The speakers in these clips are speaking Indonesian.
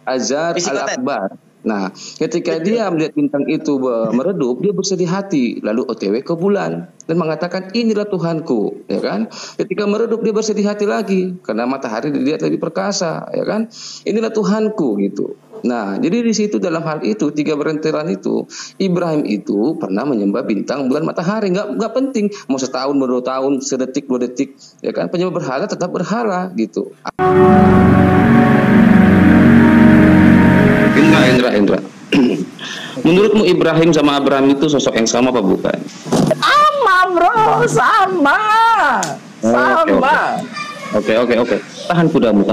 Azar Al-Akbar. Nah, ketika dia melihat bintang itu meredup, dia bersedih hati, lalu OTW ke bulan dan mengatakan inilah Tuhanku, ya kan? Ketika meredup dia bersedih hati lagi karena matahari dilihat lebih perkasa, ya kan? Inilah Tuhanku gitu. Nah, jadi di situ dalam hal itu 3 berentelan itu Ibrahim itu pernah menyembah bintang, bulan, matahari, nggak penting mau setahun, 2 tahun, sedetik, 2 detik, ya kan? Penyembah berhala tetap berhala gitu. Indra. Menurutmu Ibrahim sama Abraham itu sosok yang sama apa bukan? Sama bro, sama. Oke. Tahan kudamu.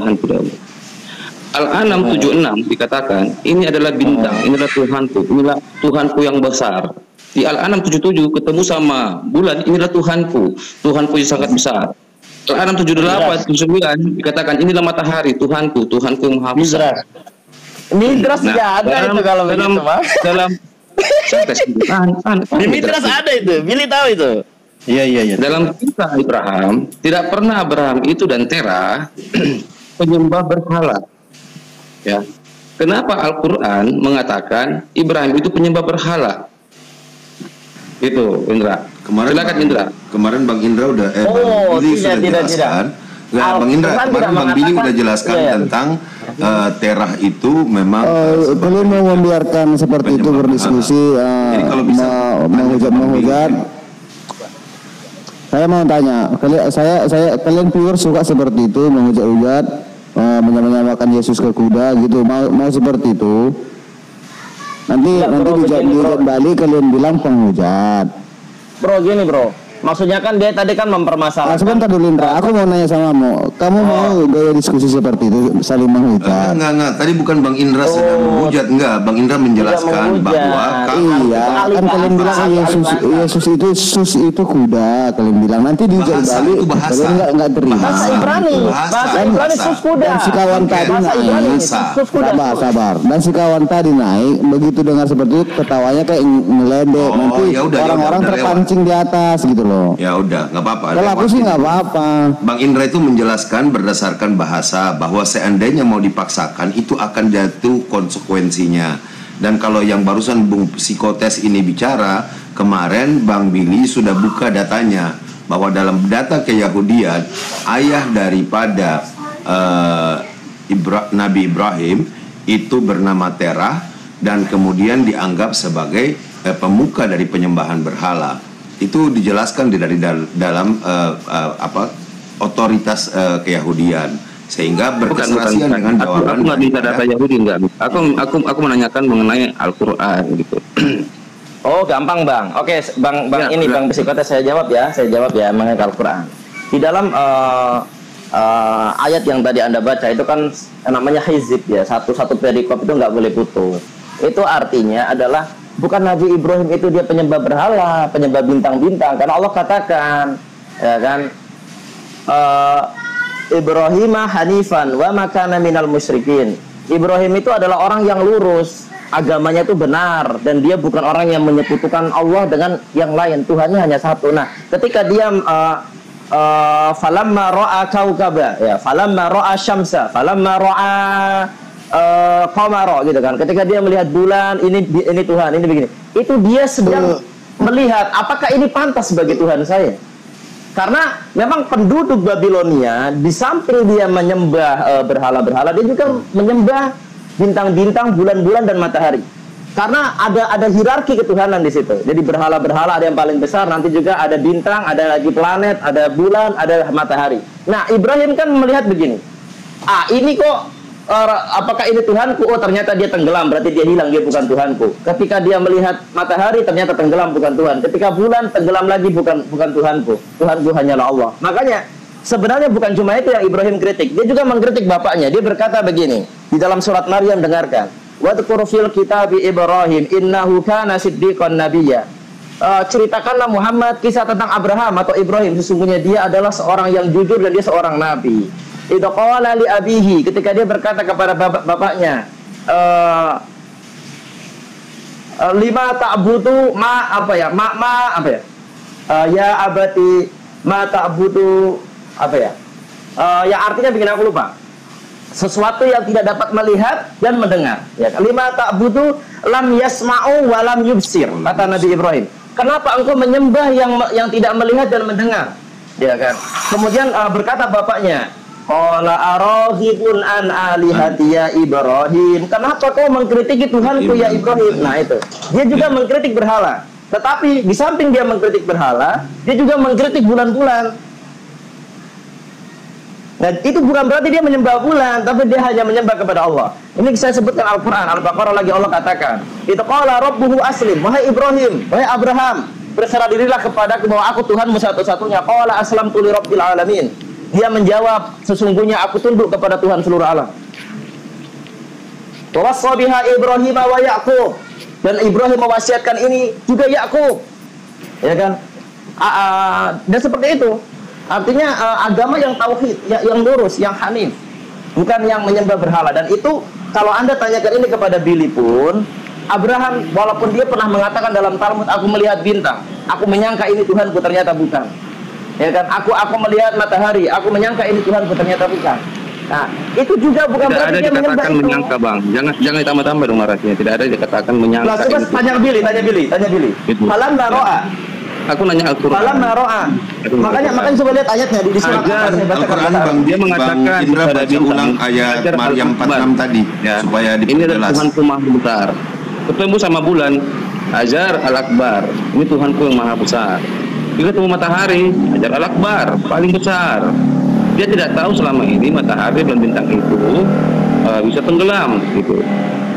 Al-An'am 76 dikatakan ini adalah bintang, inilah Tuhanku, inilah Tuhanku yang besar. Di Al-An'am 77 ketemu sama bulan, inilah Tuhanku yang sangat besar. Al-An'am 78 79 dikatakan inilah matahari, Tuhanku yang maha besar. Midras tidak ada itu kalau begitu, Mas. Di Midras ada itu, Billy tahu itu. Iya. Dalam kisah Abraham, tidak pernah Abraham itu dan Terah penyembah berhala. Ya. Kenapa Al-Qur'an mengatakan Ibrahim itu penyembah berhala? Itu, Indra. Silakan Indra. Kemarin Bang Indra udah Bang Billy sudah jelaskan. Nah, Bang Indra, kemarin Bang Billy udah jelaskan tentang Terah itu memang belum mau membiarkan seperti itu berdiskusi. Jadi kalau bisa menghujat. Saya mau tanya, kalian viewer suka seperti itu menghujat-hujat, menyamakan Yesus ke kuda gitu, mau seperti itu? Nanti dijawab balik kalian bilang penghujat. Bro gini bro, maksudnya kan dia tadi kan mempermasalahkan. Sebentar dulu Indra, aku mau nanya sama kamu mau gaya diskusi seperti itu saling menghujat? Enggak. Tadi bukan Bang Indra sedang menghujat, enggak. Bang Indra menjelaskan bahwa kan kalian bilang Yesus itu kuda, kalian bilang nanti dijawab balik. Kalian enggak terima. Bahasa Ibrani sus kuda. Dan si kawan tadi naik. Sabar. Dan si kawan tadi naik, begitu dengar seperti itu ketawanya kayak ngeledek. Nanti orang-orang terpancing di atas gitu loh. Ya udah, nggak apa-apa. Kalau aku sih nggak apa-apa. Bang Indra itu menjelaskan berdasarkan bahasa bahwa seandainya mau dipaksakan itu akan jatuh konsekuensinya. Dan kalau yang barusan Bung Psikotes ini bicara, kemarin Bang Billy sudah buka datanya bahwa dalam data keyahudian ayah daripada Nabi Ibrahim itu bernama Terah dan kemudian dianggap sebagai pemuka dari penyembahan berhala. Itu dijelaskan dari dalam otoritas keyahudian sehingga berkeserasian dengan jawaban. Aku nggak bisa data Yahudi enggak. Aku menanyakan mengenai Al-Qur'an gitu. Oh gampang bang. Oke bang ini Bang Psikotes saya jawab ya mengenai Al-Qur'an. Di dalam ayat yang tadi Anda baca itu kan namanya hizib ya, satu perikop itu nggak boleh putus. Itu artinya adalah bukan Nabi Ibrahim itu dia penyembah berhala, penyembah bintang-bintang, karena Allah katakan ya kan Ibrahim hanifan wa makana minal musyrikin. Ibrahim itu adalah orang yang lurus, agamanya itu benar dan dia bukan orang yang menyekutukan Allah dengan yang lain, Tuhannya hanya satu. Nah, ketika dia falamma ra'a kaukaba ya, falamma ra'a syamsa, falamma ra'a qamara gitu kan. Ketika dia melihat bulan, ini Tuhan, ini begini. Itu dia sedang melihat apakah ini pantas sebagai Tuhan saya. Karena memang penduduk Babilonia di samping dia menyembah berhala-berhala, dia juga menyembah bintang-bintang, bulan-bulan dan matahari. Karena ada hierarki ketuhanan di situ. Jadi berhala-berhala ada yang paling besar, nanti juga ada bintang, ada lagi planet, ada bulan, ada matahari. Nah, Ibrahim kan melihat begini. Ini kok apakah ini Tuhanku? Oh ternyata dia tenggelam, berarti dia hilang, dia bukan Tuhanku. Ketika dia melihat matahari ternyata tenggelam, bukan Tuhan. Ketika bulan tenggelam lagi, bukan Tuhanku. Tuhanku hanyalah Allah. Makanya sebenarnya bukan cuma itu yang Ibrahim kritik, dia juga mengkritik bapaknya. Dia berkata begini di dalam surat Maryam, dengarkan. Wadhkur fil kitabi Ibrahim innahu kana siddiqan nabiyya. Ceritakanlah Muhammad kisah tentang Abraham atau Ibrahim, sesungguhnya dia adalah seorang yang jujur dan dia seorang nabi. Idza qala li abihi, ketika dia berkata kepada bapaknya, lima ta'budu ya abati ma ta'budu yang artinya bikin aku lupa. sesuatu yang tidak dapat melihat dan mendengar. Ya, lima ta'budu lam yasma'u wa lam yubsir, kata Nabi Ibrahim. Kenapa engkau menyembah yang tidak melihat dan mendengar? Ya kan. Kemudian berkata bapaknya, qala araghibun an alihati ya Ibrahim. Kenapa kau mengkritiki Tuhanku ya Ibrahim? Nah itu. Dia juga mengkritik berhala. Tetapi di samping dia mengkritik berhala, dia juga mengkritik bulan-bulan. Nah, itu bukan berarti dia menyembah bulan, tapi dia hanya menyembah kepada Allah. Ini saya sebutkan Al-Quran, Al-Baqarah lagi Allah katakan, itu qala rabbuhu aslim, wahai Ibrahim, wahai Abraham, berserah dirilah kepadaku bahwa aku Tuhanmu satu-satunya. Qala aslamtu li rabbil alamin. Dia menjawab, sesungguhnya aku tunduk kepada Tuhan seluruh alam. Wa wassa biha Ibrahim wa Yaqub. Dan Ibrahim mewasiatkan ini juga Yakub, ya kan? Dan seperti itu, artinya agama yang tauhid, yang lurus, yang hanif, bukan yang menyembah berhala. Dan itu kalau Anda tanyakan ini kepada Billy pun, Abraham walaupun dia pernah mengatakan dalam Talmud, aku melihat bintang, aku menyangka ini Tuhanku, ternyata bukan. Ya kan? Aku melihat matahari, aku menyangka ini Tuhanku, ternyata bukan. Nah, itu juga bukan tidak berarti ada dia dikatakan menyangka, Bang. Jangan ditambah-tambah dong narasinya. Tidak ada dikatakan menyangka. Nah, coba tanya Billy. Falam naro'a. Aku nanya Al-Quran. Falam naro'a. Makanya coba lihat ayatnya di surat Al-Quran, Bang. Dia mengatakan Indra baca ulang ayat Maryam 46 tadi ya, supaya ini adalah diperjelas. Tuhanku Maha Besar. Ketemu sama bulan, Ajar Al-Akbar. Ini Tuhanku yang Maha Besar. Dia ketemu matahari, Ajar Al-Akbar, paling besar. Dia tidak tahu selama ini matahari dan bintang itu bisa tenggelam gitu.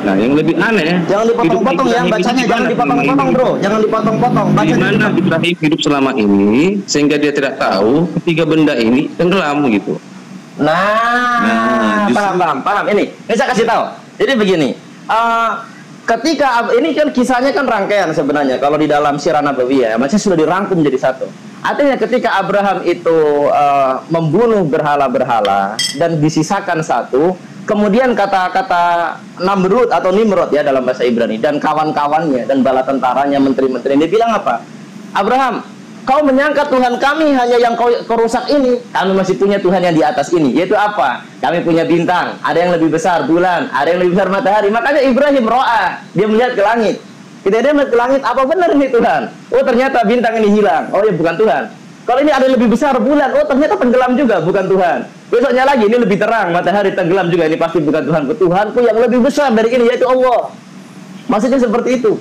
Nah, yang lebih aneh, jangan dipotong-potong ya bacanya, jangan dipotong-potong bro, jangan dipotong-potong. Bagaimana Ibrahim hidup selama ini sehingga dia tidak tahu ketiga benda ini tenggelam gitu. Nah, paham. Ini saya kasih tahu. Jadi begini, ketika ini kan kisahnya kan rangkaian sebenarnya. Kalau di dalam Sirah Nabawiyah, macam sudah dirangkum jadi satu. Artinya ketika Abraham itu membunuh berhala-berhala dan disisakan satu, kemudian kata-kata Namrud atau Nimrod ya dalam bahasa Ibrani dan kawan-kawannya dan bala tentaranya, menteri-menteri, dia bilang apa? Abraham, kau menyangka Tuhan kami hanya yang kau rusak ini. Kami masih punya Tuhan yang di atas ini. Yaitu apa? Kami punya bintang, ada yang lebih besar bulan, ada yang lebih besar matahari. Makanya Ibrahim ro'a, dia melihat ke langit. Tidak ada melihat ke langit, apa benar ini Tuhan? Oh ternyata bintang ini hilang. Oh ya bukan Tuhan. Kalau ini ada lebih besar bulan, oh ternyata tenggelam juga, bukan Tuhan. Besoknya lagi ini lebih terang, matahari tenggelam juga, ini pasti bukan Tuhanku. Tuhanku yang lebih besar dari ini yaitu Allah. Maksudnya seperti itu.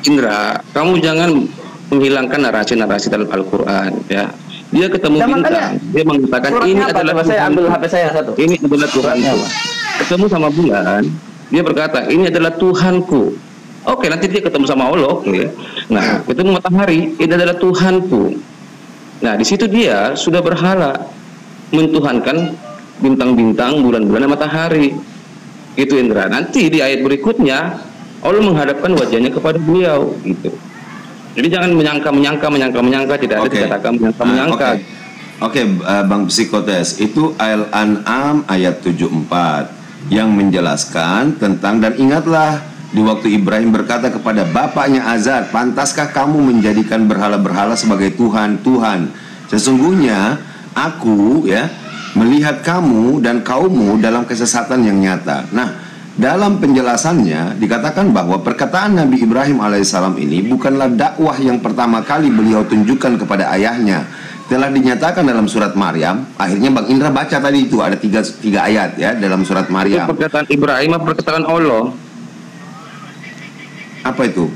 Indra, kamu jangan menghilangkan narasi-narasi dalam Al-Quran ya. Dia ketemu bintang, dia mengatakan ini adalah Tuhan. Saya ambil HP saya satu. Ini adalah Tuhanku. Ketemu sama bulan, dia berkata ini adalah Tuhanku. Oke, nanti dia ketemu sama Allah, oke. Nah, ketemu matahari, ini adalah Tuhanku. Nah, di situ dia sudah berhala mentuhankan bintang-bintang, bulan-bulan, dan matahari. Itu Indra. Nanti di ayat berikutnya Allah menghadapkan wajahnya kepada beliau, gitu. Jadi jangan menyangka, tidak ada dikatakan menyangka. Oke, Bang Psikotes, itu Al-An'am ayat 74 yang menjelaskan tentang, dan ingatlah di waktu Ibrahim berkata kepada bapaknya Azar, pantaskah kamu menjadikan berhala-berhala sebagai Tuhan? Sesungguhnya aku ya melihat kamu dan kaummu dalam kesesatan yang nyata. Nah, dalam penjelasannya dikatakan bahwa perkataan Nabi Ibrahim alaihissalam ini bukanlah dakwah yang pertama kali beliau tunjukkan kepada ayahnya. Telah dinyatakan dalam surat Maryam. Akhirnya Bang Indra baca tadi itu ada tiga ayat ya dalam surat Maryam. Itu perkataan Ibrahim atau perkataan Allah? Apa itu?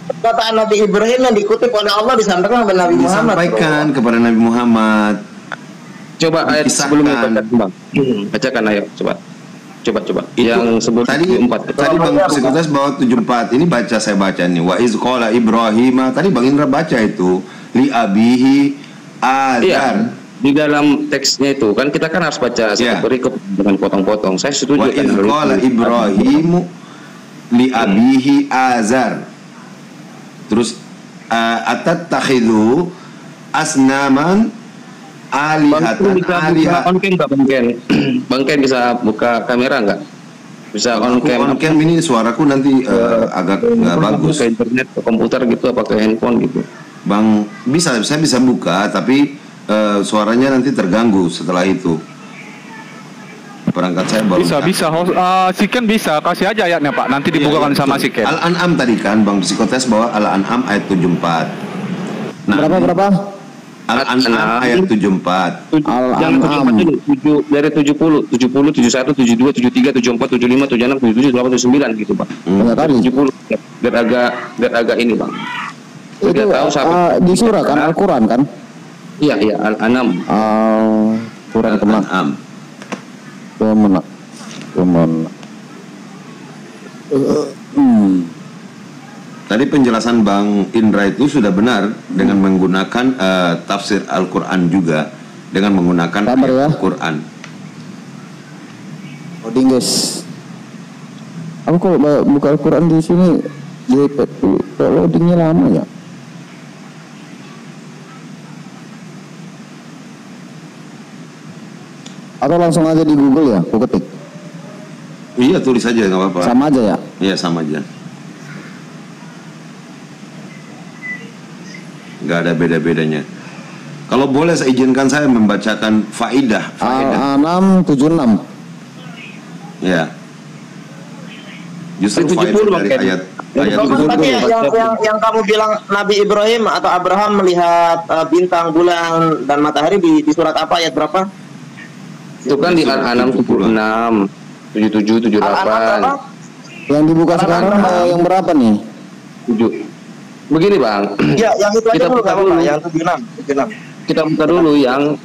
Perkataan Nabi Ibrahim yang dikutip oleh Allah disampaikan kepada Nabi Muhammad. Disampaikan kepada Nabi Muhammad. Coba ayat sebelumnya Bang. Bacakan ayo coba. Yang sebelum tadi 74. Tadi Bang Psikotes bawa 74. Ini saya baca nih. Wa iz qala Ibrahim. Tadi Bang Indra baca itu li abihi Azar. Iya. Di dalam teksnya itu kan kita kan harus baca berikut dengan potong-potong. Saya setuju. Wa iz qala Ibrahim li abihi Azar. Terus atattakhidhu asnaman alihatan alihat. Bang Ken bisa buka kamera nggak? Bisa on cam ini suaraku nanti agak nggak bagus. Ke internet, ke komputer gitu, apa ke handphone gitu. Bang, saya bisa buka tapi suaranya nanti terganggu setelah itu. Perangkat saya baru. Bisa. Si Ken bisa kasih aja ayatnya Pak. Nanti dibukakan sama si Ken. Al-An'am tadi kan Bang Psikotes bahwa Al-An'am ayat 74. Nah, berapa? Al-An'am ayat 74. Jangan 74 dulu. 7 dari 70, 71, 72, 73, 74, 75, 76, 77, 78, 79 gitu, Pak. Banyak kali. 70 biar agak ini, Bang. Itu di surat kan Al-Qur'an kan? Iya, Al-An'am. Quran Al-An'am. Kemenak. Tadi penjelasan Bang Indra itu sudah benar dengan menggunakan tafsir Al-Qur'an juga dengan menggunakan ayat Al-Qur'an. Loading guys. Aku kalau buka Al-Qur'an di sini di iPad kalau loadingnya lama ya. Atau langsung aja di Google ya, aku ketik. Iya, tulis aja nggak apa-apa. Sama aja ya? Iya, sama aja. Nggak ada beda-bedanya. Kalau boleh saya izinkan saya membacakan faidah. Al-An'am 76. Ya. Justru faidah dari ayat Tadi yang kamu bilang Nabi Ibrahim atau Abraham melihat bintang, bulan dan matahari di surat apa, ayat berapa? Itu kan di Al-An'am 76, 77, 78. Yang dibuka sekarang yang berapa nih? 7. Begini, Bang. Ya, yang itu aja dulu, dulu. yang 76. Kita buka dulu yang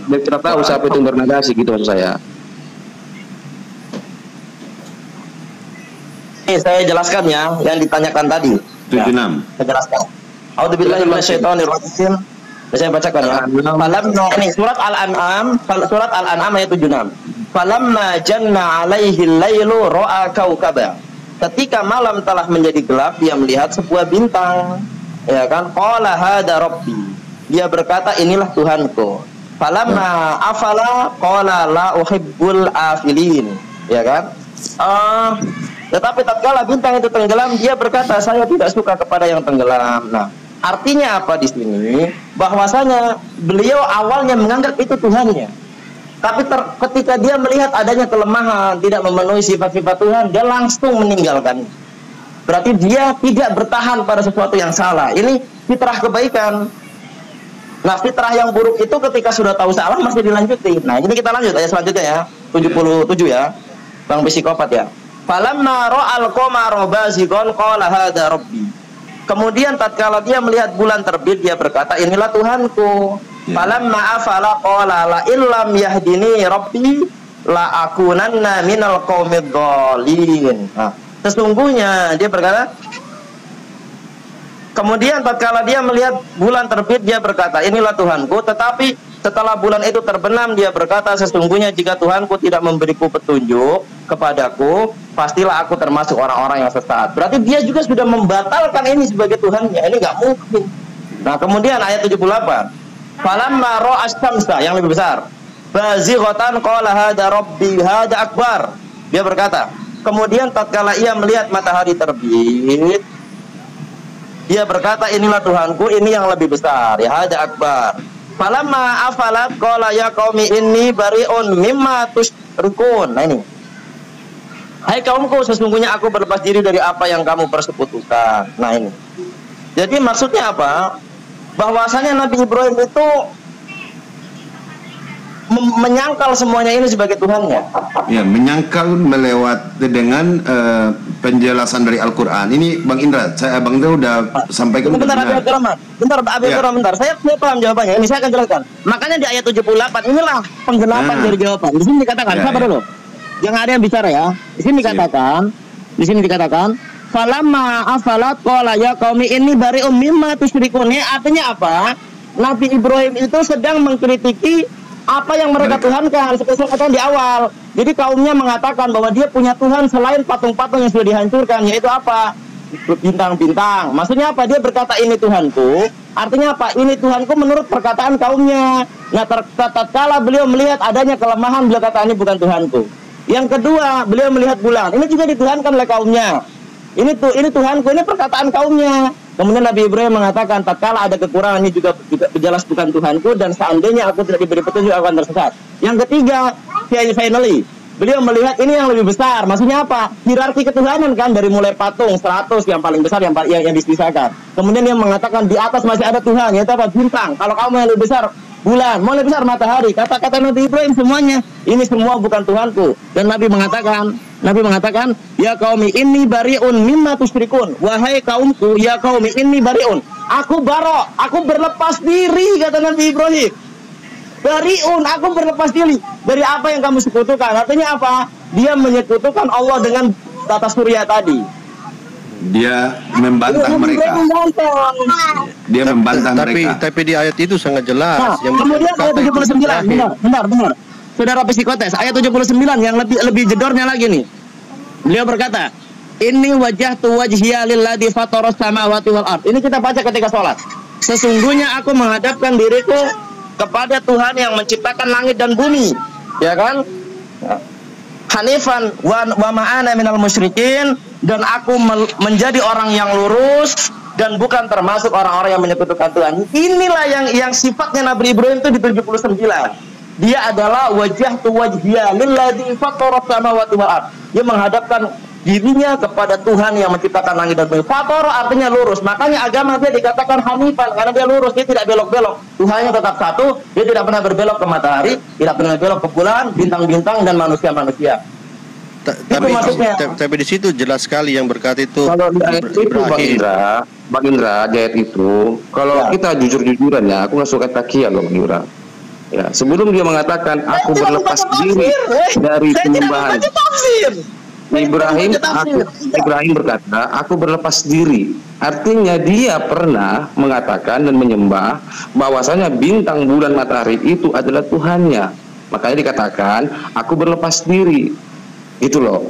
biar kita tahu siapa itu bernegasi gitu maksud saya. Ini saya jelaskan ya, yang ditanyakan tadi. 76. Ya, saya jelaskan. A'udzubillahi minasyaitonirrajim. Saya bacakan ya. Falamma, ini surat Al-An'am ayat 76. Falamma janna 'alaihi al-lailu ra'a kaukaba. Ketika malam telah menjadi gelap, dia melihat sebuah bintang. Ya kan? Qala hada rabbi. Dia berkata, inilah Tuhanku. Falamma afala qala la uhibbul afilin. Ya kan? Tetapi tatkala bintang itu tenggelam, dia berkata, saya tidak suka kepada yang tenggelam. Nah, artinya apa di sini? Bahwasanya beliau awalnya menganggap itu Tuhannya. Tapi ketika dia melihat adanya kelemahan, tidak memenuhi sifat-sifat Tuhan, dia langsung meninggalkan. Berarti dia tidak bertahan pada sesuatu yang salah. Ini fitrah kebaikan. Nah, fitrah yang buruk itu ketika sudah tahu salah masih dilanjuti. Nah, ini kita lanjut ayat selanjutnya ya. 77 ya. Bang psikopat ya. Falamma ra'al qamara bazighon qala hadza rabbi. Kemudian tatkala dia melihat bulan terbit, dia berkata, inilah Tuhanku. Falamma afala qala la illam yahdini rabbi la akunanna minal qaumidz dhalin. Nah, sesungguhnya dia berkata, kemudian tatkala dia melihat bulan terbit, dia berkata, inilah Tuhanku. Tetapi setelah bulan itu terbenam, dia berkata, sesungguhnya jika Tuhanku tidak memberiku petunjuk kepadaku, pastilah aku termasuk orang-orang yang sesat. Berarti dia juga sudah membatalkan ini sebagai Tuhannya. Ini nggak mungkin. Nah, kemudian ayat 78. Falamma ra'as syamsa, yang lebih besar, bazighatan qala hada rabbi hada akbar. Dia berkata, kemudian tatkala ia melihat matahari terbit, dia berkata, inilah Tuhanku, ini yang lebih besar, ya hada akbar. Falamma afalat qala ya qaumi inni bari'un mimma tusyrikun. Nah ini. Hai kaumku, sesungguhnya aku berlepas diri dari apa yang kamu persekutukan. Nah ini. Jadi maksudnya apa? Bahwasanya Nabi Ibrahim itu menyangkal semuanya ini sebagai Tuhannya. Ya, menyangkal melewat dengan penjelasan dari Al-Qur'an. Ini Bang Indra, Bang Indra udah sampaikan. Bentar, bentar. Saya paham jawabannya. Ini saya akan jelaskan. Makanya di ayat 78 inilah penggelapan dari jawaban. Di sini dikatakan, sabar dulu. Jangan ada yang bicara ya. Di sini dikatakan, falamma afalat qala ya qaumi inni bari'um mimma tusyrikun. Artinya apa? Nabi Ibrahim itu sedang mengkritiki apa yang mereka tuhankan, seperti saya katakan di awal. Jadi kaumnya mengatakan bahwa dia punya Tuhan selain patung-patung yang sudah dihancurkan, yaitu apa? Bintang-bintang. Maksudnya apa? Dia berkata ini Tuhanku. Artinya apa? Ini Tuhanku menurut perkataan kaumnya. Nah, tatkala beliau melihat adanya kelemahan, beliau kata ini bukan Tuhanku. Yang kedua, beliau melihat bulan. Ini juga dituhankan oleh kaumnya. Ini Tuhanku, ini perkataan kaumnya. Kemudian Nabi Ibrahim mengatakan, tatkala ada kekurangan ini juga jelas bukan Tuhanku, dan seandainya aku tidak diberi petunjuk aku akan tersesat. Yang ketiga, finally, beliau melihat ini yang lebih besar. Maksudnya apa? Hierarki ketuhanan kan, dari mulai patung 100 yang paling besar yang dipisahkan. Kemudian dia mengatakan di atas masih ada Tuhan, yaitu apa? Bintang. Kalau kamu yang lebih besar bulan, mau lebih besar matahari. Kata-kata Nabi Ibrahim semuanya, ini semua bukan Tuhanku. Dan Nabi mengatakan, ya qaumi inni bariun mimma tusyrikun. Wahai kaumku, ya qaumi inni bariun. Aku berlepas diri, kata Nabi Ibrahim. Bariun, aku berlepas diri dari apa yang kamu sekutukan. Artinya apa? Dia menyekutukan Allah dengan tata surya tadi. Dia membantah mereka. Dia membantah mereka. Tapi di ayat itu sangat jelas. Nah, kemudian ayat 79, benar. Saudara psikotes, ayat 79 yang lebih jedornya lagi nih. Beliau berkata, "Inni wajjahtu wajhiya lilladzi fataras samawati wal ard." Ini kita baca ketika sholat. Sesungguhnya aku menghadapkan diriku kepada Tuhan yang menciptakan langit dan bumi, ya kan? Hanifan wa ma'ana minal musyrikin, dan aku menjadi orang yang lurus dan bukan termasuk orang-orang yang menyekutukan Tuhan. Inilah yang sifatnya Nabi Ibrahim itu di 79. Dia adalah wajjahtu wajhiya lilladzi fataras samawati wal ard. Dia menghadapkan dirinya kepada Tuhan yang menciptakan langit dan bumi. Fatara artinya lurus. Makanya agama dia dikatakan hanifan, karena dia lurus, dia tidak belok-belok. Tuhannya tetap satu, dia tidak pernah berbelok ke matahari, tidak pernah belok ke bulan, bintang-bintang dan manusia-manusia. Tapi di situ jelas sekali yang berkata itu. Kalau di ayat itu Bang Indra, di ayat itu, kalau kita jujur-jujuran ya, aku nggak suka takia loh Bang Indra. Ya, sebelum dia mengatakan aku berlepas diri dari penyembahan Ibrahim berkata, aku berlepas diri. Artinya dia pernah mengatakan dan menyembah bahwasanya bintang, bulan, matahari itu adalah Tuhannya. Makanya dikatakan, aku berlepas diri. Gitu loh.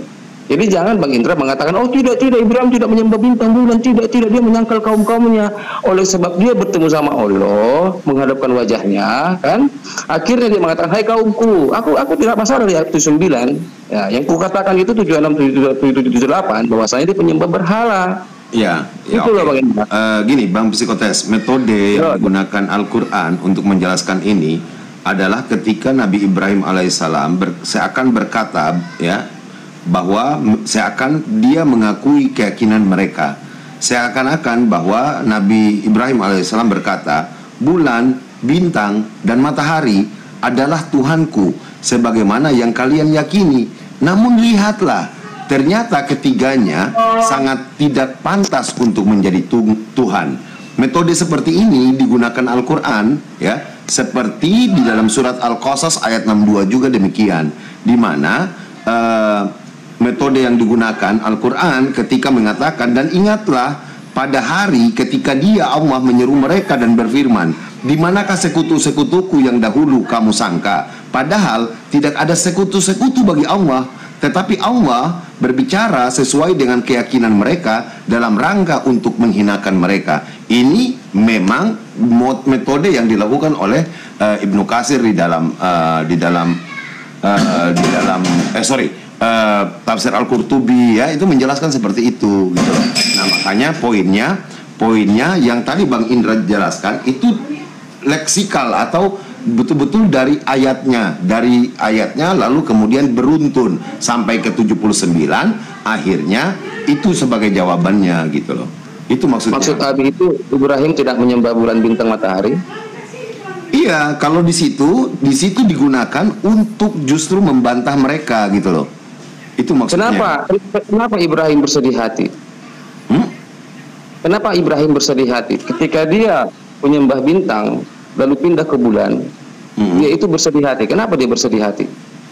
Jadi jangan Bang Indra mengatakan, oh tidak, Ibrahim tidak menyembah bintang, bulan, tidak, dia menyangkal kaum-kaumnya. Oleh sebab dia bertemu sama Allah, menghadapkan wajahnya, kan? Akhirnya dia mengatakan, hai kaumku, aku tidak masalah di ayat 9. Ya, yang kukatakan itu 76-78, bahwasanya dia penyembah berhala. Ya, itu loh Bang Indra. Gini, Bang Psikotes, metode yang digunakan Al-Quran untuk menjelaskan ini adalah ketika Nabi Ibrahim alaihissalam seakan berkata, ya, bahwa dia mengakui keyakinan mereka, seakan-akan bahwa Nabi Ibrahim alaihissalam berkata, bulan, bintang, dan matahari adalah Tuhanku sebagaimana yang kalian yakini. Namun lihatlah, ternyata ketiganya sangat tidak pantas untuk menjadi Tuhan. Metode seperti ini digunakan Al-Quran, ya, seperti di dalam surat Al-Qasas ayat 62 juga demikian, di mana metode yang digunakan Al-Quran ketika mengatakan, dan ingatlah pada hari ketika dia Allah menyeru mereka dan berfirman, di manakah sekutu-sekutuku yang dahulu kamu sangka? Padahal tidak ada sekutu-sekutu bagi Allah, tetapi Allah berbicara sesuai dengan keyakinan mereka dalam rangka untuk menghinakan mereka. Ini memang metode yang dilakukan oleh Ibnu Katsir di dalam tafsir Al-Qurtubi, ya, itu menjelaskan seperti itu gitu loh. Nah, makanya poinnya yang tadi Bang Indra jelaskan itu leksikal atau betul-betul dari ayatnya lalu kemudian beruntun sampai ke 79, akhirnya itu sebagai jawabannya gitu loh. Itu maksudnya. Maksud Abi itu Ibrahim tidak menyembah bulan, bintang, matahari? Iya, kalau di situ digunakan untuk justru membantah mereka gitu loh. Itu maksudnya. Kenapa Ibrahim bersedih hati? Kenapa Ibrahim bersedih hati ketika dia menyembah bintang lalu pindah ke bulan? Dia itu bersedih hati. Kenapa dia bersedih hati?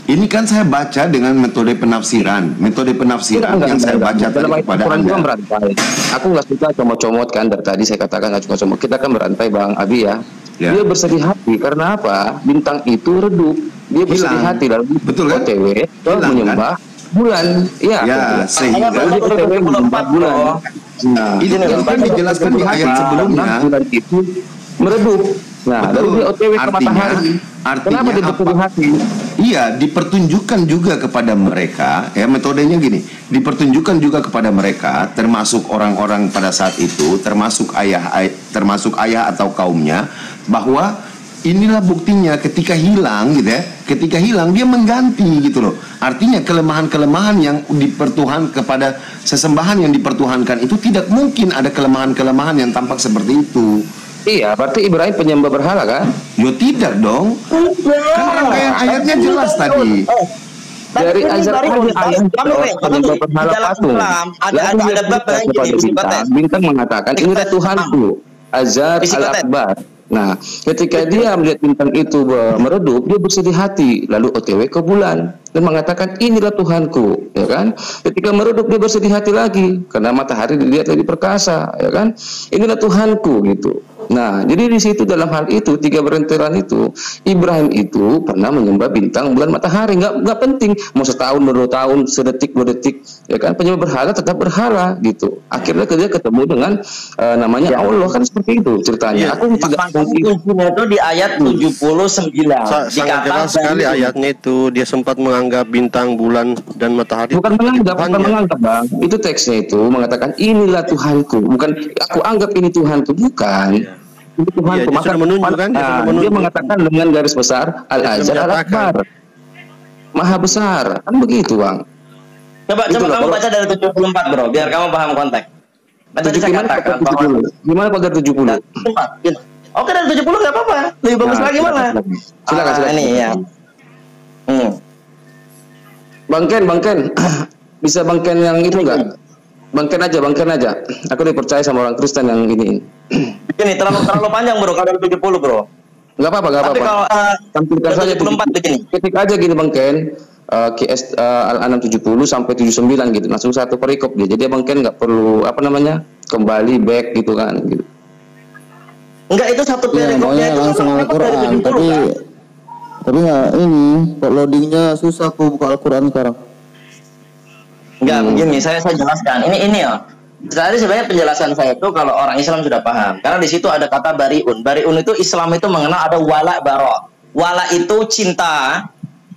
Ini kan saya baca dengan metode penafsiran yang saya baca tadi kepada Anda. Merantai. Aku nggak suka comot-comot kan, dari tadi saya katakan nggak suka comot. Kita kan merantai Bang Abi ya. Dia bersedih hati karena apa? Bintang itu redup. Dia bersedih hati lalu betul kan? OTW menyembah bulan. Iya. Ya, sehingga OTW menyembah bulan. Nah, ini kan dijelaskan di ayat sebelumnya. Bulan itu meredup. Nah, lalu dia OTW ke matahari. Kenapa dia bersedih hati? Iya, dipertunjukkan juga kepada mereka, ya metodenya gini, dipertunjukkan juga kepada mereka, termasuk orang-orang pada saat itu, termasuk ayah atau kaumnya, bahwa inilah buktinya ketika hilang gitu ya, ketika hilang dia mengganti gitu loh. Artinya kelemahan-kelemahan yang dipertuhan kepada sesembahan yang dipertuhankan itu tidak mungkin ada kelemahan-kelemahan yang tampak seperti itu. Iya, berarti Ibrahim penyembah berhala kan? Yo tidak dong. Kan ayatnya jelas tadi. Dari azab penyembah berhala patung. Bintang mengatakan inilah Tuhanku, Azar al-Akbar. Nah, ketika dia melihat bintang itu meredup, dia bersedih hati, lalu OTW ke bulan dan mengatakan inilah Tuhanku, ya kan? Ketika meredup dia bersedih hati lagi karena matahari dilihat lebih perkasa, ya kan? Inilah Tuhanku gitu. Nah, jadi di situ dalam hal itu tiga berentelan itu Ibrahim itu pernah menyembah bintang, bulan, matahari, nggak penting mau setahun, 2 tahun, sedetik, 2 detik, ya kan? Penyembah berhala tetap berhala gitu. Akhirnya dia ketemu dengan namanya Allah, kan seperti itu ceritanya. Aku tidak kuncinya itu di ayat 79. Sangat jelas sekali ayatnya itu. Dia sempat menganggap bintang, bulan, dan matahari. Bukan menganggap Bang. Itu teksnya itu mengatakan inilah Tuhanku. Bukan aku anggap ini Tuhanku, bukan. Ini Tuhanku. Dia sudah menunjukkan, dia mengatakan dengan garis besar Al-Azhar Al-Akbar. Maha besar. Kan begitu, Bang. Coba kamu baca dari 74, Bro, biar kamu paham konteks. Gimana kalau dari 70? Oke, dari 70 nggak apa-apa. Lebih bagus lagi mana? Silakan. Ini ya. Bang Ken. Bisa Bang Ken yang itu enggak? Bang Ken aja. Aku dipercaya sama orang Kristen yang ini. Begini, terlalu panjang, Bro, kalau 70, Bro. Enggak apa-apa. Tapi kalau tampilkan saja 74 begini. Ketik aja gini Bang Ken. QS Al-An'am 70 sampai 79 gitu. Langsung satu perikop dia. Jadi Bang Ken enggak perlu kembali back gitu kan gitu. Enggak, itu satu perikopnya itu langsung Al-Quran, tapi nggak ini kok loadingnya susah aku buka Al-Quran sekarang. Enggak, begini saya jelaskan. Ini ya. Tadi sebenarnya penjelasan saya itu kalau orang Islam sudah paham. Karena di situ ada kata bariun. Bariun itu Islam itu mengenal ada wala baro. Wala itu cinta,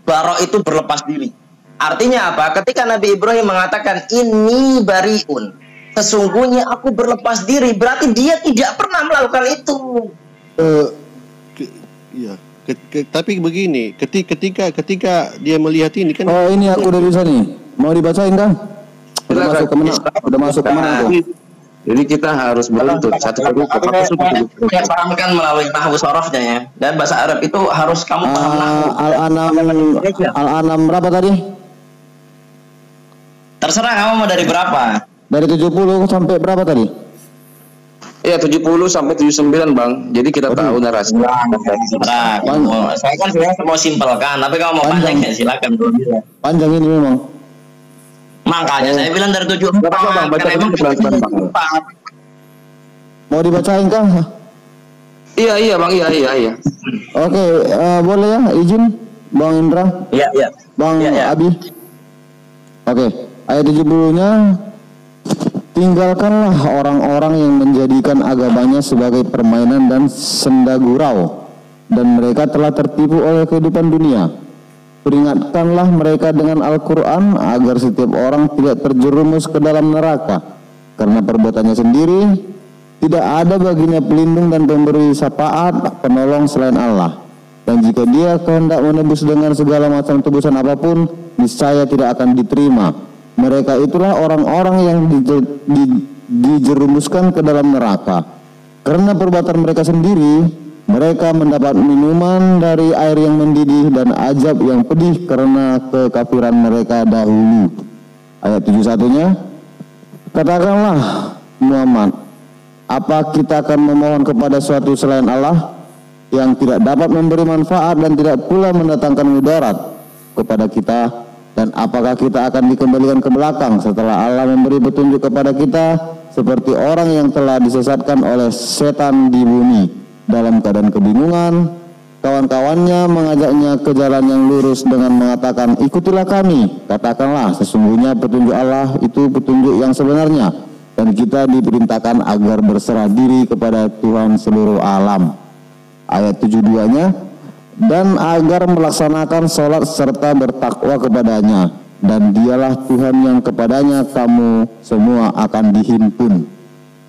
baro itu berlepas diri. Artinya apa? Ketika Nabi Ibrahim mengatakan ini bariun, sesungguhnya aku berlepas diri, berarti dia tidak pernah melakukan itu. Tapi begini, ketika dia melihat ini kan. Oh, ini aku udah bisa nih. Mau dibacain kan? Udah masuk ke mana? Jadi kita harus beruntut satu perikop. Saya pahamkan melalui nahwu sorofnya ya. Dan bahasa Arab itu harus kamu paham nahwu. Al-An'am berapa tadi? Terserah kamu mau dari berapa? Dari 70 sampai berapa tadi? Iya, 70 sampai 79 Bang. Jadi kita tahu narasi. Saya kan sebenarnya mau simpelkan, tapi kalau mau panjang ya silakan. Panjang ini memang. Makanya saya bilang dari 74. Mau dibacain Kang? Iya Bang, iya. Oke, boleh ya izin Bang Indra? Iya. Bang Abi. Oke, ayat 70-nya, tinggalkanlah orang-orang yang menjadikan agamanya sebagai permainan dan senda gurau, dan mereka telah tertipu oleh kehidupan dunia. Peringatkanlah mereka dengan Al-Quran agar setiap orang tidak terjerumus ke dalam neraka, karena perbuatannya sendiri tidak ada baginya pelindung dan pemberi syafaat penolong selain Allah. Dan jika dia kehendak menebus dengan segala macam tebusan apapun, niscaya tidak akan diterima. Mereka itulah orang-orang yang dijerumuskan ke dalam neraka. Karena perbuatan mereka sendiri, mereka mendapat minuman dari air yang mendidih dan azab yang pedih karena kekafiran mereka dahulu. Ayat 71-nya, katakanlah Muhammad, apa kita akan memohon kepada suatu selain Allah yang tidak dapat memberi manfaat dan tidak pula mendatangkan mudarat kepada kita? Dan apakah kita akan dikembalikan ke belakang setelah Allah memberi petunjuk kepada kita, seperti orang yang telah disesatkan oleh setan di bumi? Dalam keadaan kebingungan, kawan-kawannya mengajaknya ke jalan yang lurus dengan mengatakan, ikutilah kami. Katakanlah, sesungguhnya petunjuk Allah itu petunjuk yang sebenarnya, dan kita diperintahkan agar berserah diri kepada Tuhan seluruh alam. Ayat 72-nya, dan agar melaksanakan sholat serta bertakwa kepadanya, dan dialah Tuhan yang kepadanya kamu semua akan dihimpun.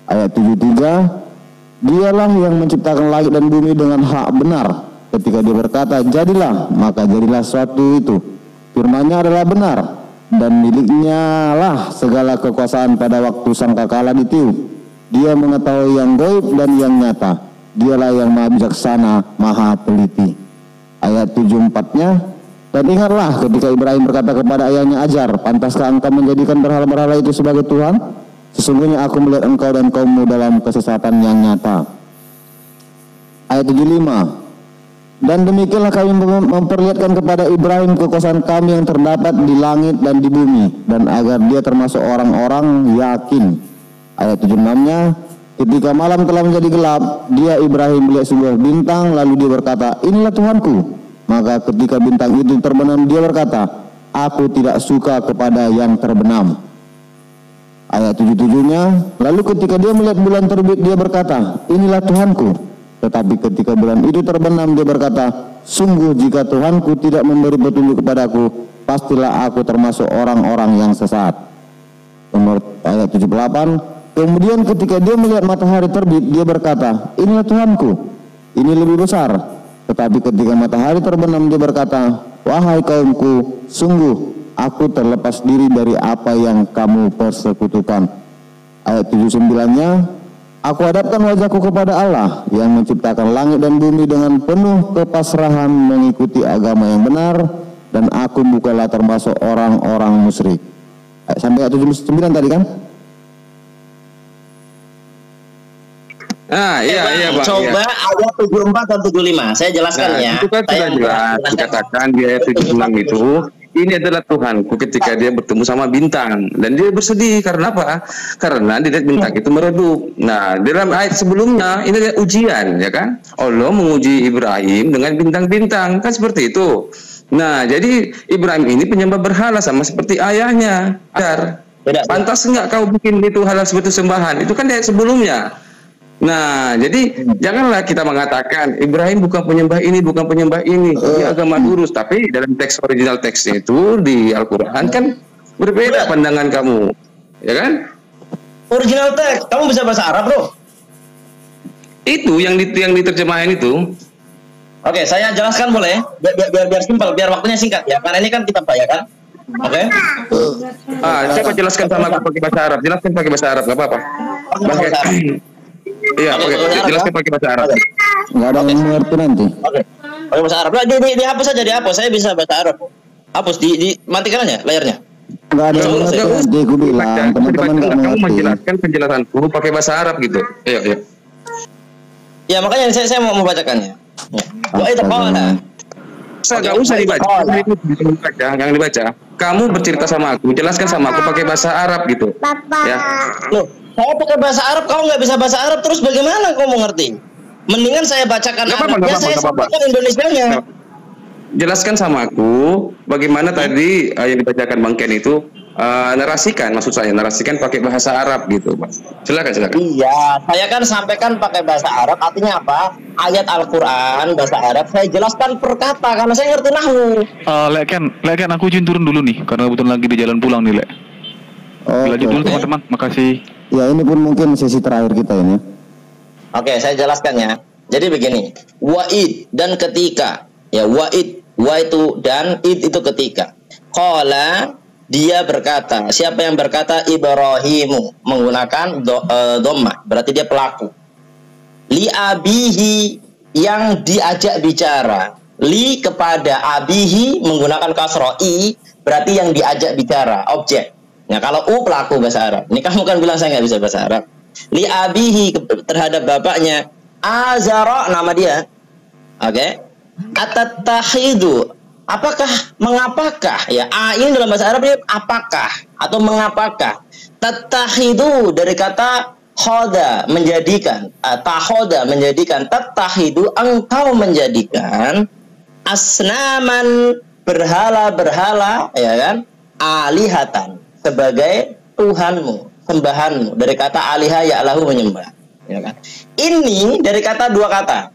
Ayat 73, dialah yang menciptakan langit dan bumi dengan hak benar. Ketika dia berkata jadilah, maka jadilah suatu itu. Firman-Nya adalah benar, dan miliknya lah segala kekuasaan pada waktu sangkakala ditiup. Dia mengetahui yang gaib dan yang nyata. Dialah yang maha bijaksana, maha teliti. Ayat 74-nya, dan ingatlah ketika Ibrahim berkata kepada ayahnya Ajar, pantaskah engkau menjadikan berhala-berhala itu sebagai Tuhan? Sesungguhnya aku melihat engkau dan kaummu dalam kesesatan yang nyata. Ayat 75, dan demikianlah kami memperlihatkan kepada Ibrahim kekuasaan kami yang terdapat di langit dan di bumi, dan agar dia termasuk orang-orang yakin. Ayat 76-nya, ketika malam telah menjadi gelap, dia Ibrahim melihat sebuah bintang, lalu dia berkata, inilah Tuhanku. Maka ketika bintang itu terbenam, dia berkata, aku tidak suka kepada yang terbenam. Ayat 77-nya, lalu ketika dia melihat bulan terbit, dia berkata, inilah Tuhanku. Tetapi ketika bulan itu terbenam, dia berkata, sungguh jika Tuhanku tidak memberi petunjuk kepadaku, pastilah aku termasuk orang-orang yang sesat. Nomor ayat 78, kemudian ketika dia melihat matahari terbit, dia berkata, inilah Tuhanku, ini lebih besar. Tetapi ketika matahari terbenam, dia berkata, wahai kaumku, sungguh aku terlepas diri dari apa yang kamu persekutukan. Ayat 79-nya, aku hadapkan wajahku kepada Allah yang menciptakan langit dan bumi dengan penuh kepasrahan mengikuti agama yang benar, dan aku bukanlah termasuk orang-orang musyrik. Sampai ayat 79 tadi kan? Iya Pak. Coba ayat 74 dan 75. Saya jelaskan ya. Itu kan sudah jelas dikatakan di ayat 76 itu, ini adalah Tuhanku ketika dia bertemu sama bintang, dan dia bersedih karena apa? Karena dia lihat bintang itu meredup. Nah, dalam ayat sebelumnya ini ada ujian, ya kan? Allah menguji Ibrahim dengan bintang-bintang, kan seperti itu. Nah, jadi Ibrahim ini penyembah berhala sama seperti ayahnya. Pantas enggak kau bikin itu hal seperti sembahan? Itu kan di ayat sebelumnya. Nah, jadi janganlah kita mengatakan Ibrahim bukan penyembah ini, bukan penyembah ini, ini agama lurus. Tapi dalam teks original teksnya itu di Al-Quran kan berbeda pandangan kamu, ya kan? Original teks, kamu bisa bahasa Arab, bro? Itu yang diterjemahin itu. Oke, saya jelaskan boleh? Biar simpel, biar waktunya singkat ya. Karena ini kan kitab saya kan. Oke. Coba jelaskan sama aku pakai bahasa Arab. Jelaskan pakai bahasa Arab, nggak apa-apa. Bahasa Arab. Iya, jelaskan pakai bahasa Arab. Nggak ada yang mengerti nanti. Oke. Pakai bahasa Arab. Dihapus saja, dihapus. Saya bisa bahasa Arab. Hapus, matikan aja layarnya. Nggak ada yang mengerti nanti, aku bilang. Teman-teman nggak Kamu mengerti. menjelaskan penjelasanku pakai bahasa Arab gitu. Iya. Ya makanya saya mau membacakannya. Wa itu qala. Nggak usah dibaca. Jangan dibaca. Kamu bercerita sama aku, jelaskan sama aku pakai bahasa Arab gitu. Ya. Loh, saya pakai bahasa Arab, kamu nggak bisa bahasa Arab, terus bagaimana kamu mau ngerti? Mendingan saya bacakan Arabnya, saya sampaikan Indonesianya. Jelaskan sama aku bagaimana tadi yang dibacakan Bang Ken itu, narasikan, maksud saya narasikan pakai bahasa Arab gitu, Pak. Silakan. Iya, saya kan sampaikan pakai bahasa Arab, artinya apa? Ayat Al-Quran bahasa Arab saya jelaskan per kata karena saya ngerti nahwu. Lek aku izin turun dulu nih karena kebetulan lagi di jalan pulang nih, Lek. Lanjut dulu teman-teman, makasih. Ya, ini pun mungkin sesi terakhir kita ini. Oke, saya jelaskan ya. Jadi begini, wa'id dan ketika, ya wa'id, wa itu dan id itu ketika. Qala, dia berkata, siapa yang berkata? Ibrahimu, menggunakan dhammah, berarti dia pelaku. Li abihi, yang diajak bicara. Li kepada abihi, menggunakan kasroh, i berarti yang diajak bicara, objek. Nah, kalau u pelaku bahasa Arab. Ini kamu kan bilang saya nggak bisa bahasa Arab. Li abihi terhadap bapaknya. Azara nama dia. Oke. Atattahidu. Apakah, mengapakah? Ya, ini dalam bahasa Arab ini apakah atau mengapakah? Tattahidu dari kata khoda, menjadikan. Tahoda menjadikan. Tattahidu engkau menjadikan asnaman berhala-berhala, ya kan? Alihatan sebagai Tuhanmu, sembahanmu, dari kata aliha ya'lahu menyembah, ya kan? Ini dari kata dua kata.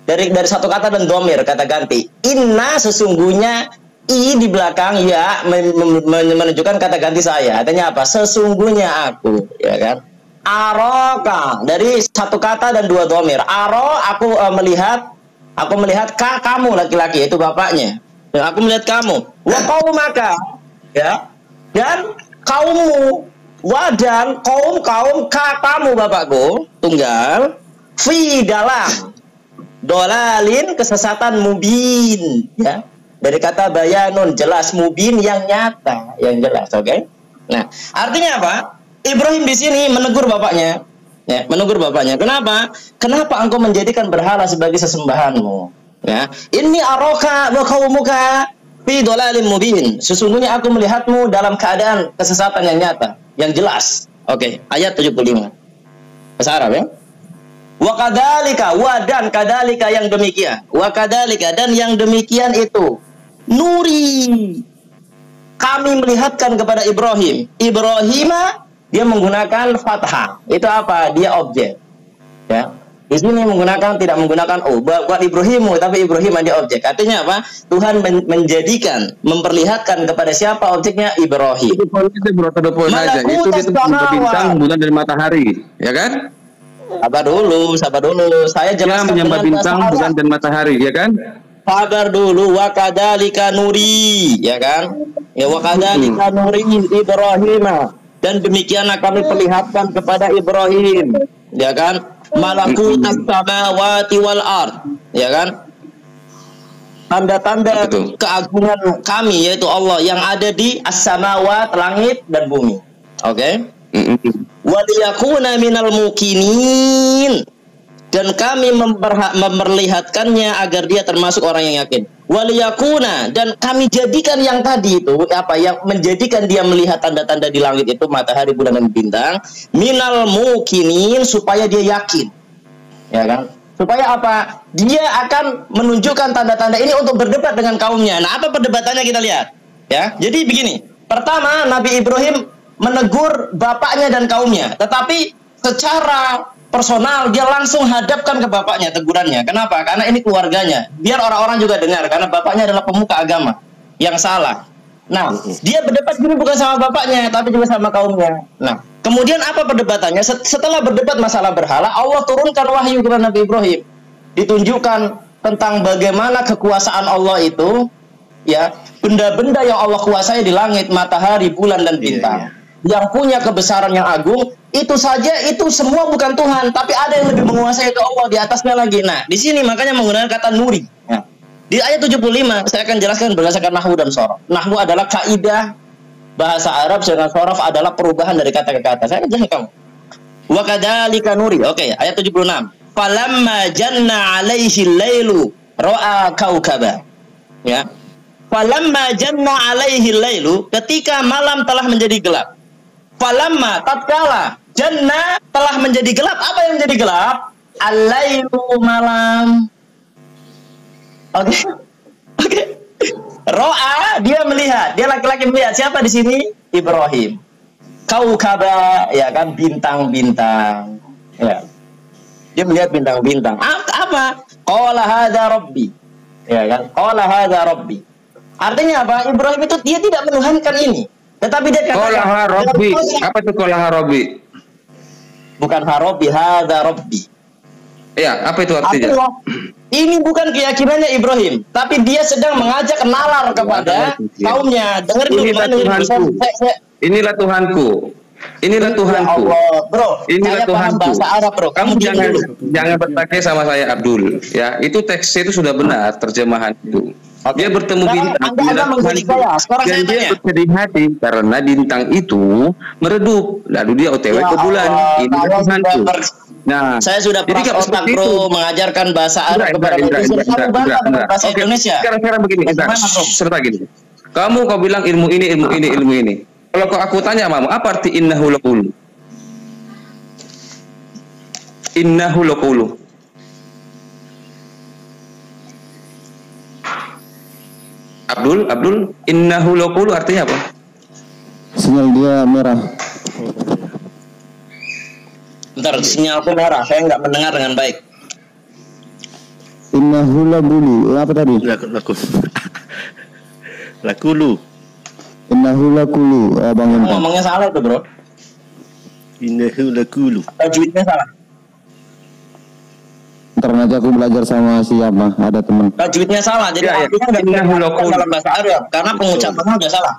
dari satu kata dan domir, kata ganti. Inna sesungguhnya, i di belakang ya menunjukkan kata ganti saya. Artinya apa? Sesungguhnya aku, ya kan? Aroka dari satu kata dan dua domir. Aro aku melihat kamu laki-laki, itu bapaknya. Dan aku melihat kamu. Wa qaumaka, ya. Dan kaummu. Wadan kaum kamu bapakku tunggal fi dalam dolalin kesesatan mubin, ya, dari kata bayanun jelas, mubin yang nyata, yang jelas. Oke. Nah, artinya apa? Ibrahim di sini menegur bapaknya, ya, menegur bapaknya. Kenapa engkau menjadikan berhala sebagai sesembahanmu, ya? Inni aroka wa qaumuka fi dolalin mubin, sesungguhnya aku melihatmu dalam keadaan kesesatan yang nyata, yang jelas. Oke, ayat 75 bahasa Arab, ya. Wa kadzalika, wa dan kadzalika yang demikian, wa kadzalika dan yang demikian itu nuri kami melihatkan kepada Ibrahim. Ibrahima dia menggunakan fathah. Itu apa? Dia objek. Ya. Di sini tidak menggunakan buat Ibrahimu, tapi Ibrahim dia objek. Artinya apa? Tuhan menjadikan, memperlihatkan kepada siapa objeknya? Ibrahim. Itu poin aja. Itu bintang, bulan dan matahari, ya kan? Sabar dulu. Saya jelaskan menyembah bintang, bulan dan matahari, ya kan? Sabar dulu. Wa kadzalika nuri, ya kan? Ya, wa kadzalika nuri Ibrahim. Dan demikianlah kami perlihatkan kepada Ibrahim, ya kan? Malakutas samawati wal ard, ya kan? Tanda-tanda keagungan kami, yaitu Allah yang ada di as-samawat, langit dan bumi. Oke? Waliyakuna minal mukinin, dan kami memperlihatkannya agar dia termasuk orang yang yakin. Waliyakuna, dan kami jadikan yang tadi itu apa, yang menjadikan dia melihat tanda-tanda di langit itu, matahari, bulan dan bintang, minal mukinin, supaya dia yakin, ya kan? Supaya apa? Dia akan menunjukkan tanda-tanda ini untuk berdebat dengan kaumnya. Nah, apa perdebatannya kita lihat, ya. Jadi begini, pertama Nabi Ibrahim menegur bapaknya dan kaumnya, tetapi secara personal dia langsung hadapkan ke bapaknya tegurannya. Kenapa? Karena ini keluarganya. Biar orang-orang juga dengar, karena bapaknya adalah pemuka agama yang salah. Nah, dia berdebat ini bukan sama bapaknya, tapi juga sama kaumnya. Nah, kemudian apa perdebatannya? Setelah berdebat masalah berhala, Allah turunkan wahyu kepada Nabi Ibrahim. Ditunjukkan tentang bagaimana kekuasaan Allah itu, ya, benda-benda yang Allah kuasai di langit, matahari, bulan dan bintang. Yang punya kebesaran yang agung, itu saja, itu semua bukan Tuhan, tapi ada yang lebih menguasai ke Allah di atasnya lagi. Nah, di sini makanya menggunakan kata nuri. Ya. Di ayat 75 saya akan jelaskan berdasarkan nahwu dan shorof. Nahwu adalah kaidah bahasa Arab, sedangkan shorof adalah perubahan dari kata ke kata. Saya akan jelaskan kamu. Wa kadzalika nuri. Oke, ayat 76. Falamma janna alaihi lailu ra'a kaukaba. Ya. Falamma janna alaihi lailu, ketika malam telah menjadi gelap. Falamma, tatkala janna telah menjadi gelap. Apa yang menjadi gelap? Al-lailu, malam. Oke. Ro'a, dia melihat, dia laki-laki melihat. Siapa di sini? Ibrahim. Kaukaba, ya kan, bintang-bintang. Ya. Dia melihat bintang-bintang. Apa? Qala hadza rabbi. Ya kan? Qala hadza rabbi. Artinya apa? Ibrahim itu dia tidak menuhankan ini. Tetapi dia katakan, qalaha rabbi. Apa itu qalaha rabbi? Bukan harobi, hadza rabbi. Ya, apa itu artinya? Ini bukan keyakinannya Ibrahim, tapi dia sedang mengajak nalar kepada kaumnya. Dengar dulu, inilah Tuhanku. Inilah Tuhanku. Ya Allah, bro. Inilah Tuhanku. Bahasa Arab, bro. Kamu jangan bertanya sama saya, Abdul. Ya, itu teksnya itu sudah benar terjemahan itu. Dia bertemu bintang, dan dia bersedih hati karena bintang itu meredup. Lalu dia OTW ke bulan. Ini Tuhanku. Nah, saya sudah pernah otak bro mengajarkan bahasa Arab kepada netizen. Kamu bangga dengan bahasa Indonesia. Sekarang begini, serta gini. Kau bilang ilmu ini. Kalau aku tanya sama kamu, apa arti innahu laqulu? Innahu laqulu. Abdul, innahu laqulu artinya apa? Sinyal dia merah. Bentar, sinyalku merah, saya nggak mendengar dengan baik. Innahu labulu. Apa tadi? Lakulu. Innahu lakulu. Bang Indra. Ngomongnya salah itu, Bro. Innahu lakulu. Tajwidnya salah. Ntar nanti aku belajar sama siapa? Ada teman. Tajwidnya salah. Jadi Ya, ya. artinya nggak Innahu bisa laqulu. dalam bahasa Arab karena pengucapannya udah salah.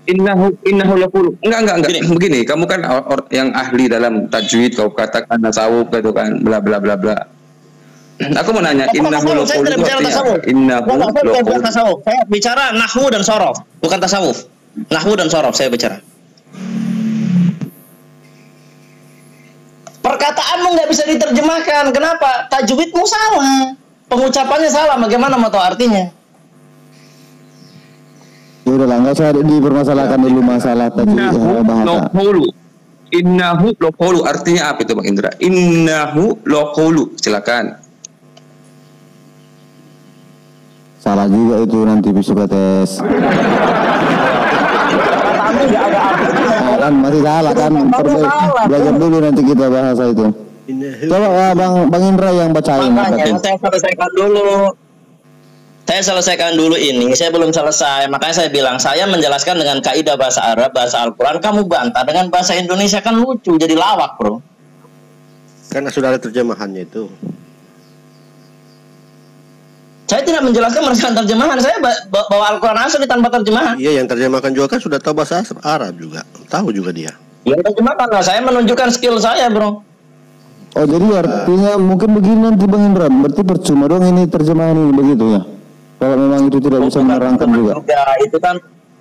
Innahu laqulu. Enggak. Begini, kamu kan yang ahli dalam tajwid, kau katakan tasawuf gitu kan, bla bla bla bla. Aku mau nanya, innahu Saya laqulu tidak bicara tasawuf. innahu Saya tidak bicara laqulu. tasawuf. Saya bicara nahwu dan sorof, bukan tasawuf. Nahwu dan sorof saya bicara. Perkataanmu nggak bisa diterjemahkan. Kenapa? Tajwidmu salah. Pengucapannya salah. Bagaimana mau tahu artinya? Ya udahlah, nggak usah dipermasalahkan dulu masalah Innahu bahasa. laqulu. Innahu laqulu artinya apa itu Bang Indra? Innahu laqulu. Silakan. Salah juga itu nanti psikotes. Kan masih salah kan. Belajar dulu nanti kita bahasa itu. Coba Bang Indra yang bacain. Makanya saya selesaikan dulu. Saya selesaikan dulu ini. Saya belum selesai. Makanya saya bilang saya menjelaskan dengan kaidah bahasa Arab, bahasa Al-Quran. Kamu bantah dengan bahasa Indonesia kan lucu. Jadi lawak, bro. Karena sudah ada terjemahannya itu. Saya tidak menjelaskan berdasarkan terjemahan. Saya bawa Al-Quran asli tanpa terjemahan. Iya, yang terjemahkan juga kan sudah tahu bahasa Arab juga. Tahu juga dia. Yang terjemahkan lah. Saya menunjukkan skill saya, bro. Oh jadi artinya mungkin begini nanti Bang Indra. Berarti percuma dong ini terjemahan ini begitu ya. Kalau memang itu tidak bisa menerangkan juga. Itu kan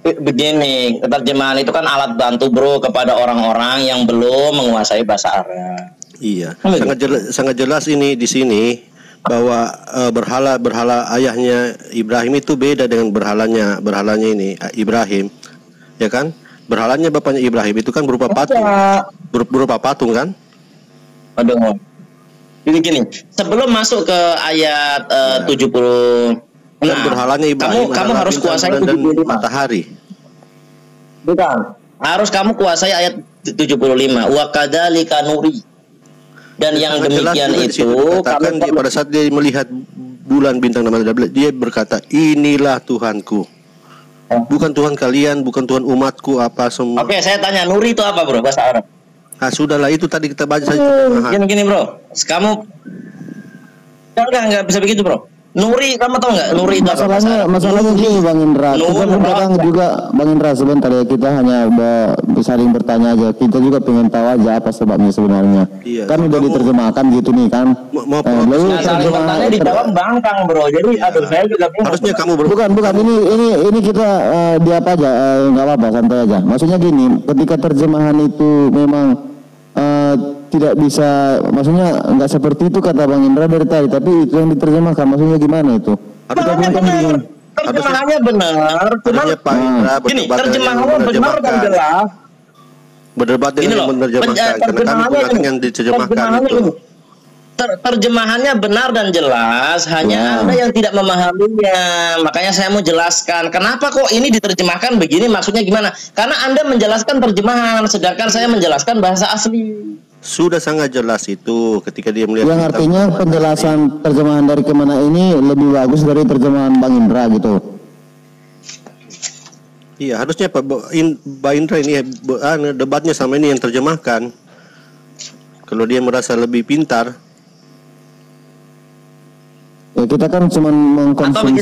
begini, terjemahan itu kan alat bantu, bro, kepada orang-orang yang belum menguasai bahasa Arab. Iya, sangat jelas ini di sini bahwa berhala ayahnya Ibrahim itu beda dengan berhalanya ini Ibrahim, ya kan? Berhalanya bapaknya Ibrahim itu kan berupa patung, berupa patung kan? Aduh, gini, sebelum masuk ke ayat 70. Dan berhalanya Ibrahim kamu harus kuasai dan 75. matahari. Bukan. Harus kamu kuasai ayat 75. Wa kadzalika nuri. Dan yang demikian itu katakan pada saat dia melihat bulan bintang dan matahari, dia berkata, "Inilah Tuhanku." Bukan Tuhan kalian, bukan Tuhan umatku apa semua. Oke, saya tanya, nuri itu apa, bro, bahasa Arab? Ah, sudahlah itu tadi kita baca saja. Gini, bro. Kamu enggak bisa begitu, bro. Nuri, kamu tahu nggak Nuri itu apa? Masalahnya gini Bang Indra, kita pun kadang juga Bang Indra sebentar ya, kita hanya saling bertanya aja, kita juga pengen tahu aja apa sebabnya sebenarnya. Iya, kan udah diterjemahkan gitu nih kan. Lalu terjemahannya di dalam bangkang, bro. Jadi aduh saya juga bingung. Harusnya kamu bukan ini kita di apa aja, nggak apa-apa, santai aja. Maksudnya gini, ketika terjemahan itu memang tidak bisa, maksudnya nggak seperti itu kata Bang Indra dari tadi, tapi itu yang diterjemahkan, maksudnya gimana itu? Terjemahannya benar, cuman gini, terjemahannya benar dan jelas. Berdebat dengan yang menerjemahkan, karena kami menggunakan yang diterjemahkan itu. Terjemahannya benar dan jelas, hanya ada yang tidak memahaminya. Makanya saya mau jelaskan kenapa kok ini diterjemahkan begini, maksudnya gimana? Karena Anda menjelaskan terjemahan, sedangkan saya menjelaskan bahasa asli. Sudah sangat jelas itu ketika dia melihat. Yang artinya penjelasan terjemahan dari kemana ini lebih bagus dari terjemahan Bang Indra gitu. Iya, harusnya Bang Indra ini debatnya sama ini yang terjemahkan. Kalau dia merasa lebih pintar. Ya, kita kan cuma mengkonsumsi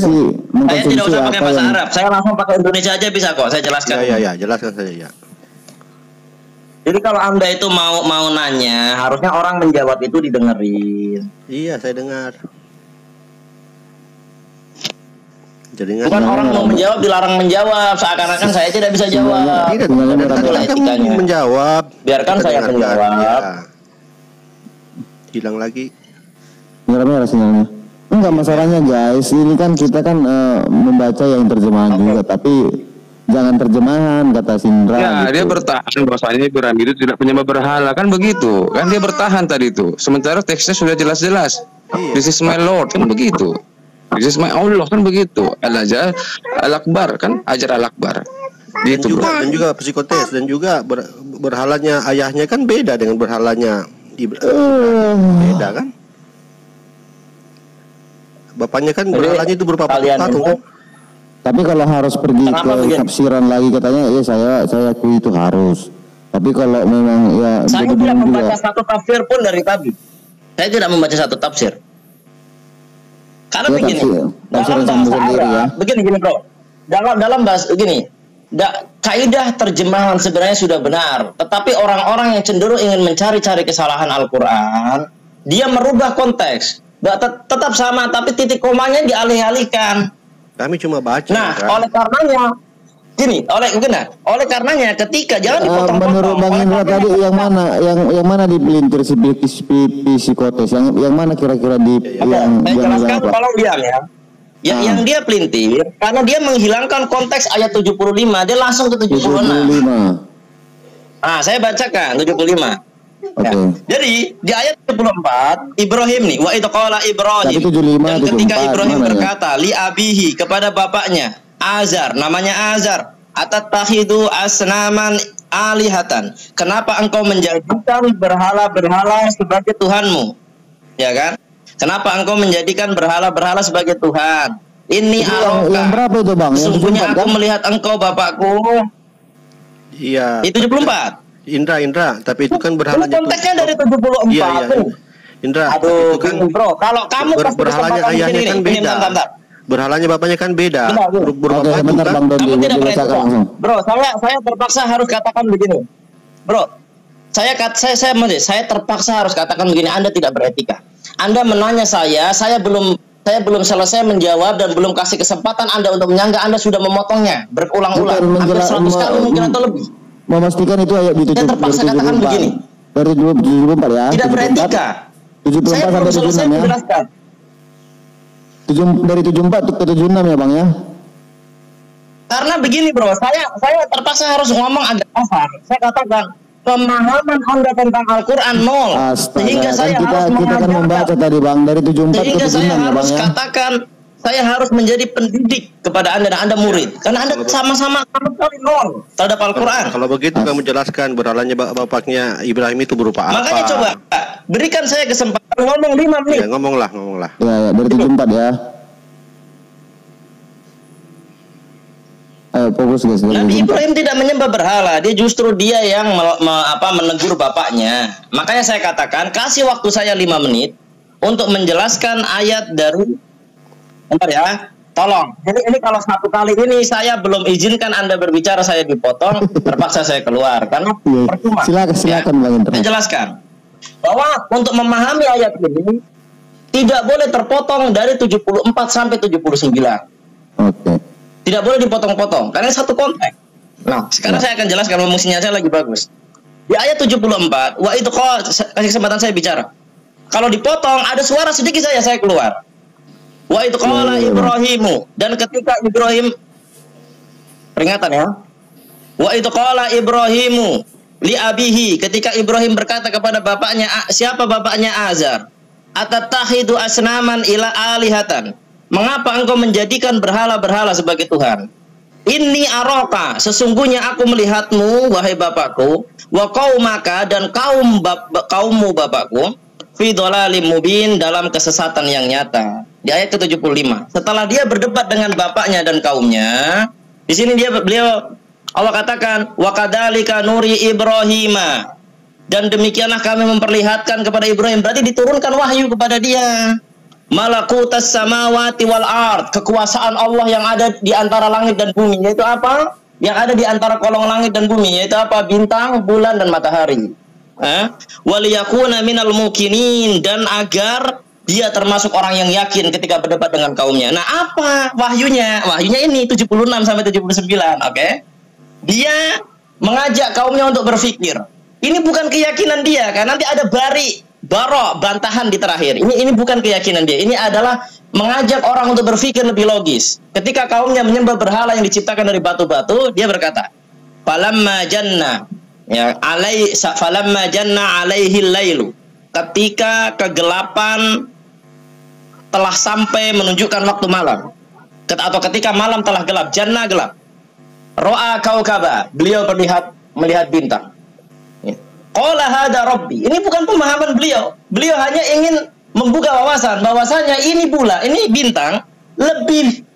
saya tidak usah pakai bahasa Arab, saya langsung pakai Indonesia aja bisa kok, saya jelaskan. Ya, jelaskan saja ya. Jadi kalau Anda itu mau nanya, harusnya orang menjawab itu didengerin. Iya, saya dengar. Jadi bukan orang mau menjawab dilarang menjawab, seakan-akan saya tidak bisa jawab. Tidak, kamu menjawab. Biarkan saya menjawab. Hilang lagi. Merah-merah sinyalnya. Enggak, masalahnya guys, ini kan kita kan membaca yang terjemahan juga, tapi jangan terjemahan kata Sindra. Ya, gitu. dia bertahan bahwasanya Ibrahim itu tidak penyembah berhala, kan begitu. Kan dia bertahan tadi itu. Sementara teksnya sudah jelas-jelas. This is my Lord, kan begitu. This is my Allah, kan begitu. Al-Akbar, kan ajar Al-Akbar. Gitu, dan juga psikotes, dan juga berhalanya ayahnya kan beda dengan berhalanya Ibrahim. Beda kan? bapaknya kan berhalanya itu berupa kalian patung. itu, Tapi kalau harus pergi Kenapa ke begini? tafsiran lagi katanya, ya saya akui itu harus. Tapi kalau memang ya saya jadi tidak bingung membaca juga. satu tafsir pun dari tadi. Saya tidak membaca satu tafsir. Karena Ya, begini, tafsiran dalam sama bahasa sendiri Arab, ya. begini bro, dalam bahasa begini, kaidah terjemahan sebenarnya sudah benar, tetapi orang-orang yang cenderung ingin mencari-cari kesalahan Al-Quran, dia merubah konteks, tetap sama, tapi titik komanya dialih-alihkan. Kami cuma baca. Nah, kan? oleh karenanya, gini, oleh karenanya ketika jangan dipotong-potong. Menurut Bang oleh Indra karenanya tadi yang mana dipelintir si psikotes, yang mana kira-kira di yang saya yang jelaskan, apa? tolong diam ya. Yang dia pelintir karena dia menghilangkan konteks ayat 75, dia langsung ke 76. 75. Nah, saya bacakan 75. Oke. Ya. Jadi di ayat 74 Ibrahim nih, wa itu qala Ibrahim. Tadi 75, Dan ketika 74, Ibrahim mana ya? berkata li abihi kepada bapaknya Azar, namanya Azar, atattakhidu asnaman alihatan. Kenapa engkau menjadikan berhala-berhala sebagai Tuhanmu? Ya kan? Kenapa engkau menjadikan berhala-berhala sebagai Tuhan? Ini Yang berapa itu Bang? Yang sesungguhnya 74 aku kan? melihat engkau Bapakku. Iya. Itu 74. Indra, tapi itu kan Ini berhalanya konteksnya dari 74. Iya. Aduh, Indra, itu kan bingung, bro. Kalau kamu kasih berhalanya kesempatan ayahnya begini kan nih, beda. bentar. Berhalanya bapaknya kan beda. Bentar, Bu. Berupa Oke, baju bentar kan? Bang Dodi, Kamu tidak dibacakan beretika. langsung. Bro, saya terpaksa harus katakan begini. Bro, saya terpaksa harus katakan begini. Anda tidak beretika. Anda menanya saya belum selesai menjawab dan belum kasih kesempatan Anda untuk menyangga, Anda sudah memotongnya berulang-ulang. Hampir 100 kali mungkin atau lebih. Memastikan itu ayat di Saya terpaksa katakan begini. Dari 74 ya. Tidak 74, beretika. 74 Saya belum sampai selesai 76 ya. menjelaskan. Dari 74 ke 76 ya Bang ya. Karena begini bro, saya terpaksa harus ngomong agak kasar. Saya katakan pemahaman Anda tentang Al-Quran nol. Astaga, Sehingga kan saya kita harus kan mengajarkan. membaca tadi Bang dari 74 ke Sehingga 76 saya ya Bang harus ya. katakan, saya harus menjadi pendidik kepada Anda dan Anda murid. Karena Anda sama-sama sekali nol terhadap Al-Quran. Kalau begitu kamu jelaskan berhalanya bapaknya Ibrahim itu berupa apa? Makanya coba berikan saya kesempatan ngomong 5 menit. Ya, ngomonglah. Ya, dari 74 ya. Ayo fokus guys. Nabi Ibrahim tidak menyembah berhala, dia yang menegur bapaknya. Makanya saya katakan kasih waktu saya 5 menit untuk menjelaskan ayat dari. Bentar ya, tolong. Ini kalau satu kali ini saya belum izinkan Anda berbicara, saya dipotong, terpaksa saya keluar karena percuma. Silakan Bang Indra. Saya jelaskan bahwa untuk memahami ayat ini tidak boleh terpotong dari 74 sampai 79. Oke. Tidak boleh dipotong-potong karena satu konteks. Nah, sekarang saya akan jelaskan, fungsinya saya lagi bagus. Di ayat 74, wa itu kasih kesempatan saya bicara. Kalau dipotong ada suara sedikit saya keluar. Wa itu qala Ibrahimu, dan ketika Ibrahim, peringatan ya. Wa itu qala Ibrahimu li abihi, ketika Ibrahim berkata kepada bapaknya, siapa bapaknya Azar? Atattakhidu asnaman ila alihatan. Mengapa engkau menjadikan berhala-berhala sebagai Tuhan? Inni araka, sesungguhnya aku melihatmu wahai bapakku, wa qaumaka, dan kaummu bapakku, fi dhalalim mubin, dalam kesesatan yang nyata. Di ayat ke-75. Setelah dia berdebat dengan bapaknya dan kaumnya, di sini Allah katakan wa kadzalika nuri Ibrahima, dan demikianlah kami memperlihatkan kepada Ibrahim, berarti diturunkan wahyu kepada dia. Malakutas samawati wal ard, kekuasaan Allah yang ada di antara langit dan bumi, yaitu apa? Yang ada di antara kolong langit dan bumi, yaitu apa? Bintang, bulan, dan matahari. Waliyakuna minal mukinin, dan agar dia termasuk orang yang yakin ketika berdebat dengan kaumnya. Nah, apa wahyunya? Wahyunya ini 76 sampai 79, oke? Dia mengajak kaumnya untuk berpikir. Ini bukan keyakinan dia, kan nanti ada bantahan di terakhir. Ini bukan keyakinan dia. Ini adalah mengajak orang untuk berpikir lebih logis. Ketika kaumnya menyembah berhala yang diciptakan dari batu-batu, dia berkata, "Falamma janna alaihi lailu." Ketika kegelapan telah sampai menunjukkan waktu malam, atau ketika malam telah gelap, janna gelap. Ro'a kaukaba, beliau melihat bintang. Qala hada rabbi. Ini bukan pemahaman beliau. Beliau hanya ingin membuka wawasan bahwasanya ini bintang lebih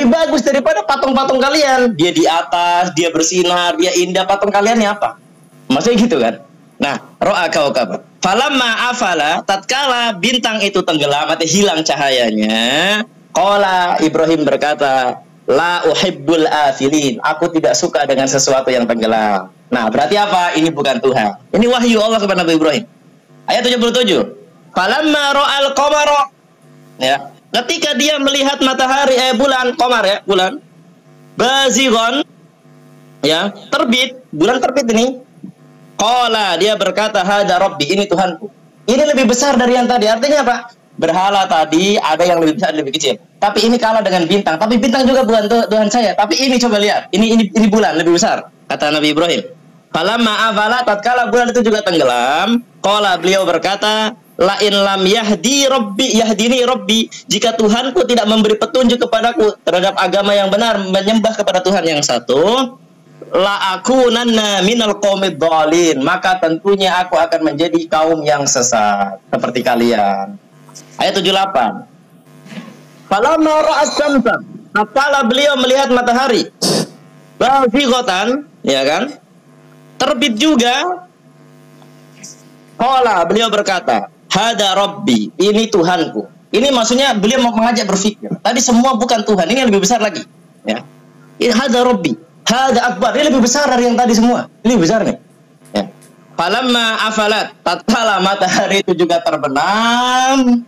bagus daripada patung-patung kalian. Dia di atas, dia bersinar, dia indah. Patung kaliannya apa? Maksudnya gitu kan? Nah, ro'a kaukab. Falamma afala, tatkala bintang itu tenggelam atau hilang cahayanya, qala Ibrahim berkata, la uhibbul afilin. Aku tidak suka dengan sesuatu yang tenggelam. Nah, berarti apa? Ini bukan Tuhan. Ini wahyu Allah kepada Nabi Ibrahim. Ayat 77. Falamma ra'al qamara. Ya, ketika dia melihat matahari bulan bazighan, ya, terbit, bulan terbit ini. Qala, dia berkata, hada rabbi, ini Tuhanku. Ini lebih besar dari yang tadi. Artinya apa? Berhala tadi ada yang lebih besar, lebih kecil. Tapi ini kalah dengan bintang. Tapi bintang juga bukan Tuhan saya. Tapi ini coba lihat. Ini bulan lebih besar. Kata Nabi Ibrahim. Falamma afala, tatkala bulan itu juga tenggelam. Qala, beliau berkata, la in lam yahdini rabbi, jika Tuhanku tidak memberi petunjuk kepadaku terhadap agama yang benar, menyembah kepada Tuhan yang satu, la akunanna minal qaumid dhalin, maka tentunya aku akan menjadi kaum yang sesat seperti kalian. Ayat 78. Falamma ra'as syamsa, tatkala beliau melihat matahari bazighatan, ya kan? Terbit juga. Qala, beliau berkata, hada rabbi, ini Tuhanku. Ini maksudnya beliau mau mengajak berpikir. Tadi semua bukan Tuhan, ini yang lebih besar lagi, ya. Ini hada rabbi, hada akbar, ini lebih besar dari yang tadi semua. Ini lebih besar nih. Ya. Falamma afalat, tatkala matahari itu juga terbenam.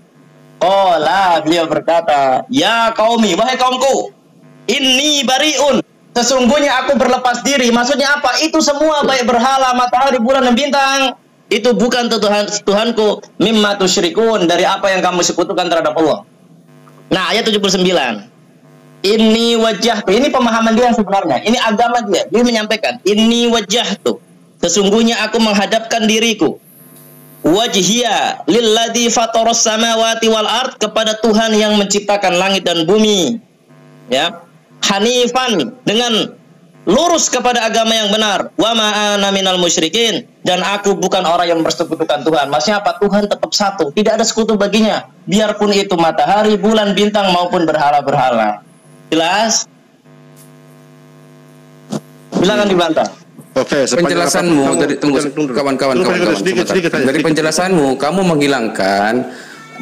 Qala, beliau berkata, ya qaumi, wahai kaumku, inni bariun, sesungguhnya aku berlepas diri. Maksudnya apa? Itu semua baik berhala, matahari, bulan dan bintang, itu bukan Tuhanku, mimma tusyrikun, dari apa yang kamu sekutukan terhadap Allah. Nah, ayat 79. Ini wajahtu, ini pemahaman dia yang sebenarnya. Ini agama dia. Dia menyampaikan, ini wajahtu, sesungguhnya aku menghadapkan diriku, wajhiya lilladzi fataras samawati wal ard, kepada Tuhan yang menciptakan langit dan bumi. Ya. Hanifan, dengan lurus kepada agama yang benar. Wa ma ana minal musyrikin, dan aku bukan orang yang bersekutukan Tuhan. Maksudnya apa? Tuhan tetap satu, tidak ada sekutu baginya, biarpun itu matahari, bulan, bintang maupun berhala-berhala. Jelas? Silakan dibantah. Oke, penjelasanmu dari kawan-kawan dari penjelasanmu kamu menghilangkan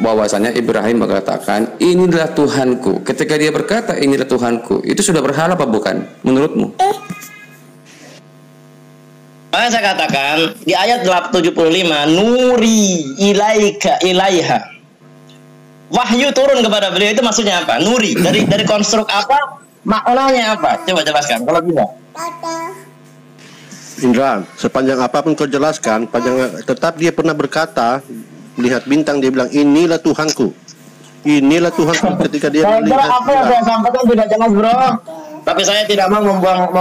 bahwasanya Ibrahim mengatakan inilah Tuhanku. Ketika dia berkata inilah Tuhanku, itu sudah berhala apa bukan menurutmu? Saya katakan di ayat 75, nuri ilaika ilaiha, wahyu turun kepada beliau, itu maksudnya apa? Nuri dari konstruk apa? Maknanya apa? Coba jelaskan kalau bisa. Indra, sepanjang apapun kau jelaskan, tetap dia pernah berkata, melihat bintang, dia bilang inilah Tuhanku, inilah Tuhanku. Ketika dia melihat apa yang saya sampaikan tidak jelas, bro. Tapi saya tidak mau membuang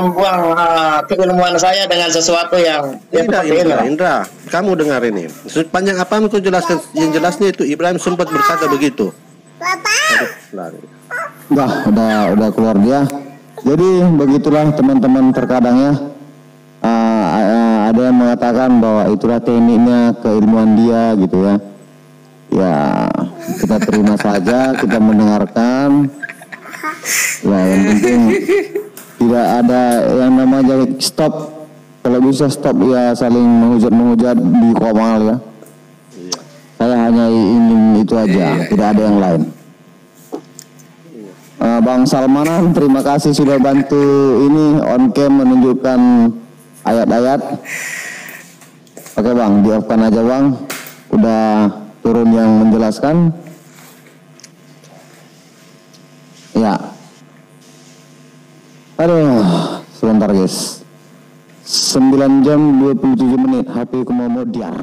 keilmuan saya dengan sesuatu yang tidak. Indra, kamu dengar ini. Sepanjang apapun kau jelaskan, yang jelasnya itu Ibrahim sempat berkata begitu. Udah keluar dia. Jadi begitulah teman-teman, terkadang ya. Ada yang mengatakan bahwa itulah tekniknya, keilmuan dia gitu ya. Ya, kita terima saja, kita mendengarkan. Ya, yang penting tidak ada yang namanya stop. Kalau bisa stop ya, saling menghujat di komal ya. Saya hanya ingin itu aja, tidak ada yang lain. Bang Salmanan, terima kasih sudah bantu ini on cam menunjukkan ayat-ayat. Oke bang, di off-kan aja bang. Udah turun yang menjelaskan. Ya. Aduh, sebentar guys. 9 jam 27 menit HP ku mau diar.